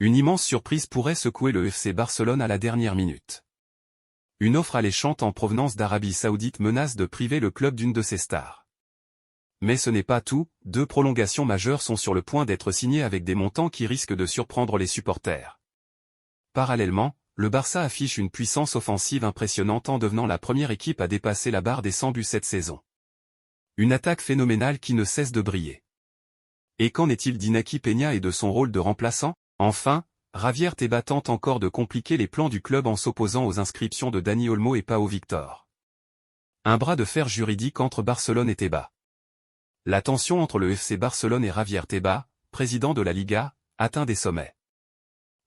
Une immense surprise pourrait secouer le FC Barcelone à la dernière minute. Une offre alléchante en provenance d'Arabie Saoudite menace de priver le club d'une de ses stars. Mais ce n'est pas tout, 2 prolongations majeures sont sur le point d'être signées avec des montants qui risquent de surprendre les supporters. Parallèlement, le Barça affiche une puissance offensive impressionnante en devenant la première équipe à dépasser la barre des 100 buts cette saison. Une attaque phénoménale qui ne cesse de briller. Et qu'en est-il d'Iñaki Peña et de son rôle de remplaçant? Enfin, Javier Tebas tente encore de compliquer les plans du club en s'opposant aux inscriptions de Dani Olmo et Pau Victor. Un bras de fer juridique entre Barcelone et Tebas. La tension entre le FC Barcelone et Javier Tebas, président de la Liga, atteint des sommets.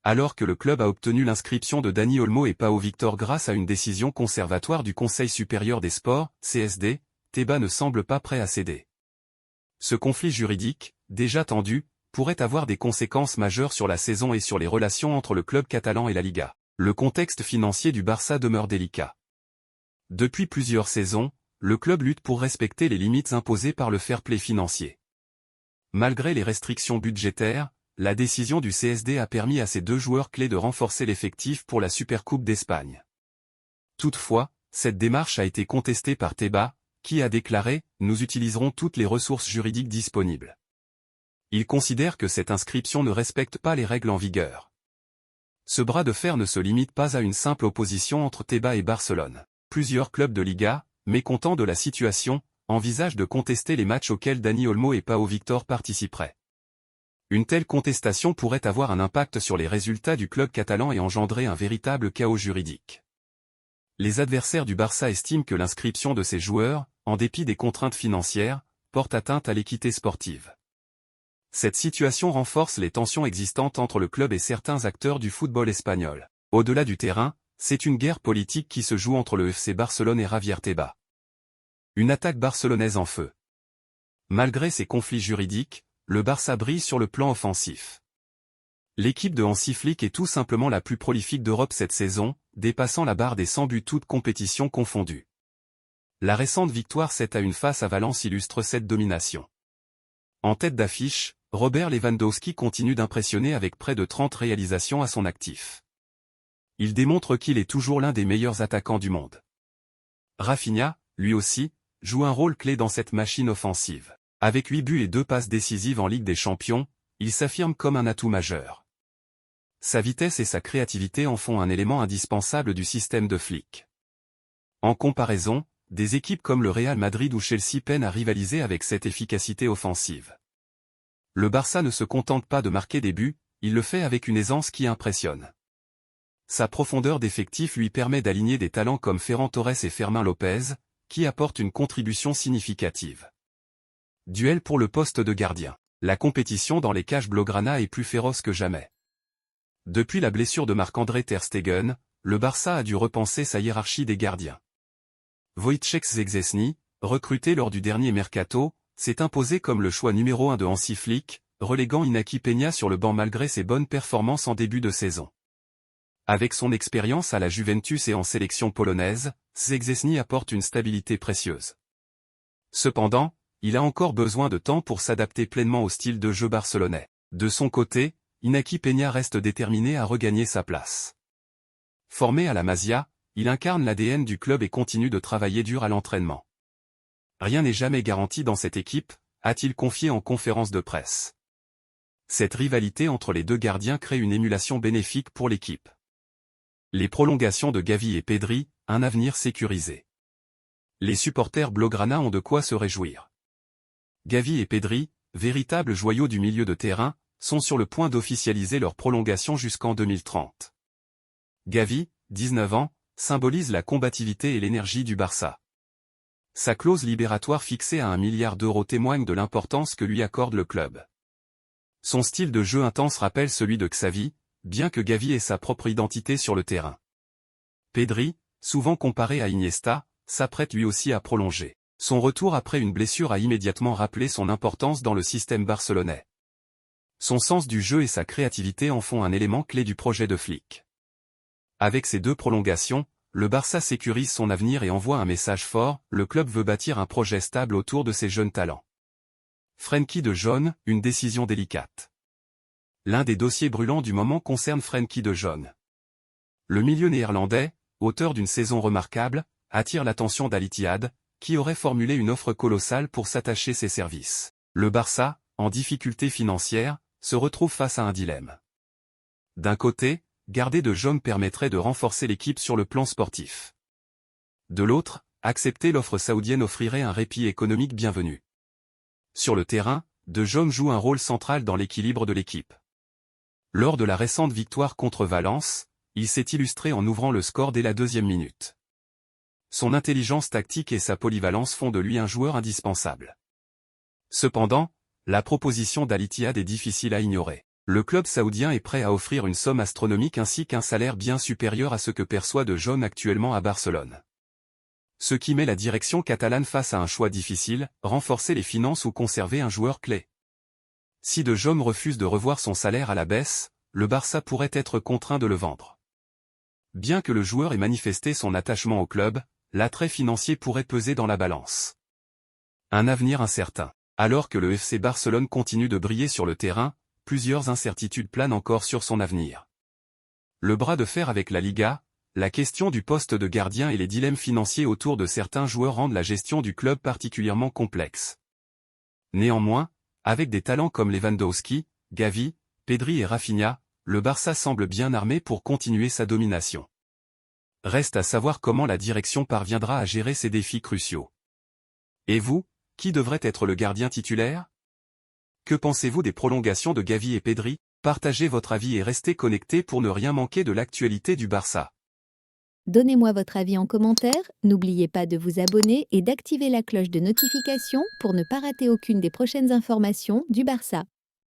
Alors que le club a obtenu l'inscription de Dani Olmo et Pau Victor grâce à une décision conservatoire du Conseil supérieur des sports, CSD, Tebas ne semble pas prêt à céder. Ce conflit juridique, déjà tendu, pourrait avoir des conséquences majeures sur la saison et sur les relations entre le club catalan et la Liga. Le contexte financier du Barça demeure délicat. Depuis plusieurs saisons, le club lutte pour respecter les limites imposées par le fair-play financier. Malgré les restrictions budgétaires, la décision du CSD a permis à ces 2 joueurs clés de renforcer l'effectif pour la Supercoupe d'Espagne. Toutefois, cette démarche a été contestée par Tebas, qui a déclaré « Nous utiliserons toutes les ressources juridiques disponibles ». Il considère que cette inscription ne respecte pas les règles en vigueur. Ce bras de fer ne se limite pas à une simple opposition entre Tebas et Barcelone. Plusieurs clubs de Liga, mécontents de la situation, envisagent de contester les matchs auxquels Dani Olmo et Pau Victor participeraient. Une telle contestation pourrait avoir un impact sur les résultats du club catalan et engendrer un véritable chaos juridique. Les adversaires du Barça estiment que l'inscription de ces joueurs, en dépit des contraintes financières, porte atteinte à l'équité sportive. Cette situation renforce les tensions existantes entre le club et certains acteurs du football espagnol. Au-delà du terrain, c'est une guerre politique qui se joue entre le FC Barcelone et Javier Tebas. Une attaque barcelonaise en feu. Malgré ces conflits juridiques, le Barça brille sur le plan offensif. L'équipe de Hansi Flick est tout simplement la plus prolifique d'Europe cette saison, dépassant la barre des 100 buts toutes compétitions confondues. La récente victoire 7-1 face à Valence illustre cette domination. En tête d'affiche, Robert Lewandowski continue d'impressionner avec près de 30 réalisations à son actif. Il démontre qu'il est toujours l'un des meilleurs attaquants du monde. Rafinha, lui aussi, joue un rôle clé dans cette machine offensive. Avec 8 buts et 2 passes décisives en Ligue des Champions, il s'affirme comme un atout majeur. Sa vitesse et sa créativité en font un élément indispensable du système de Flick. En comparaison, des équipes comme le Real Madrid ou Chelsea peinent à rivaliser avec cette efficacité offensive. Le Barça ne se contente pas de marquer des buts, il le fait avec une aisance qui impressionne. Sa profondeur d'effectif lui permet d'aligner des talents comme Ferran Torres et Fermín López, qui apportent une contribution significative. Duel pour le poste de gardien. La compétition dans les cages blaugrana est plus féroce que jamais. Depuis la blessure de Marc-André ter Stegen, le Barça a dû repenser sa hiérarchie des gardiens. Wojciech Szczęsny, recruté lors du dernier mercato, s'est imposé comme le choix numéro 1 de Hansi Flick, reléguant Iñaki Peña sur le banc malgré ses bonnes performances en début de saison. Avec son expérience à la Juventus et en sélection polonaise, Szczęsny apporte une stabilité précieuse. Cependant, il a encore besoin de temps pour s'adapter pleinement au style de jeu barcelonais. De son côté, Iñaki Peña reste déterminé à regagner sa place. Formé à la Masia, il incarne l'ADN du club et continue de travailler dur à l'entraînement. Rien n'est jamais garanti dans cette équipe, a-t-il confié en conférence de presse. Cette rivalité entre les 2 gardiens crée une émulation bénéfique pour l'équipe. Les prolongations de Gavi et Pedri, un avenir sécurisé. Les supporters blaugrana ont de quoi se réjouir. Gavi et Pedri, véritables joyaux du milieu de terrain, sont sur le point d'officialiser leur prolongation jusqu'en 2030. Gavi, 19 ans, symbolise la combativité et l'énergie du Barça. Sa clause libératoire fixée à 1 milliard d'euros témoigne de l'importance que lui accorde le club. Son style de jeu intense rappelle celui de Xavi, bien que Gavi ait sa propre identité sur le terrain. Pedri, souvent comparé à Iniesta, s'apprête lui aussi à prolonger. Son retour après une blessure a immédiatement rappelé son importance dans le système barcelonais. Son sens du jeu et sa créativité en font un élément clé du projet de Flick. Avec ces 2 prolongations, le Barça sécurise son avenir et envoie un message fort, le club veut bâtir un projet stable autour de ses jeunes talents. Frenkie de Jong, une décision délicate. L'un des dossiers brûlants du moment concerne Frenkie de Jong. Le milieu néerlandais, auteur d'une saison remarquable, attire l'attention d'Al Ittihad, qui aurait formulé une offre colossale pour s'attacher ses services. Le Barça, en difficulté financière, se retrouve face à un dilemme. D'un côté, garder de Jong permettrait de renforcer l'équipe sur le plan sportif. De l'autre, accepter l'offre saoudienne offrirait un répit économique bienvenu. Sur le terrain, de Jong joue un rôle central dans l'équilibre de l'équipe. Lors de la récente victoire contre Valence, il s'est illustré en ouvrant le score dès la 2e minute. Son intelligence tactique et sa polyvalence font de lui un joueur indispensable. Cependant, la proposition d'Al Ittihad est difficile à ignorer. Le club saoudien est prêt à offrir une somme astronomique ainsi qu'un salaire bien supérieur à ce que perçoit de Jong actuellement à Barcelone. Ce qui met la direction catalane face à un choix difficile, renforcer les finances ou conserver un joueur clé. Si de Jong refuse de revoir son salaire à la baisse, le Barça pourrait être contraint de le vendre. Bien que le joueur ait manifesté son attachement au club, l'attrait financier pourrait peser dans la balance. Un avenir incertain. Alors que le FC Barcelone continue de briller sur le terrain, plusieurs incertitudes planent encore sur son avenir. Le bras de fer avec la Liga, la question du poste de gardien et les dilemmes financiers autour de certains joueurs rendent la gestion du club particulièrement complexe. Néanmoins, avec des talents comme Lewandowski, Gavi, Pedri et Rafinha, le Barça semble bien armé pour continuer sa domination. Reste à savoir comment la direction parviendra à gérer ces défis cruciaux. Et vous, qui devrait être le gardien titulaire? Que pensez-vous des prolongations de Gavi et Pedri? Partagez votre avis et restez connectés pour ne rien manquer de l'actualité du Barça. Donnez-moi votre avis en commentaire, n'oubliez pas de vous abonner et d'activer la cloche de notification pour ne pas rater aucune des prochaines informations du Barça.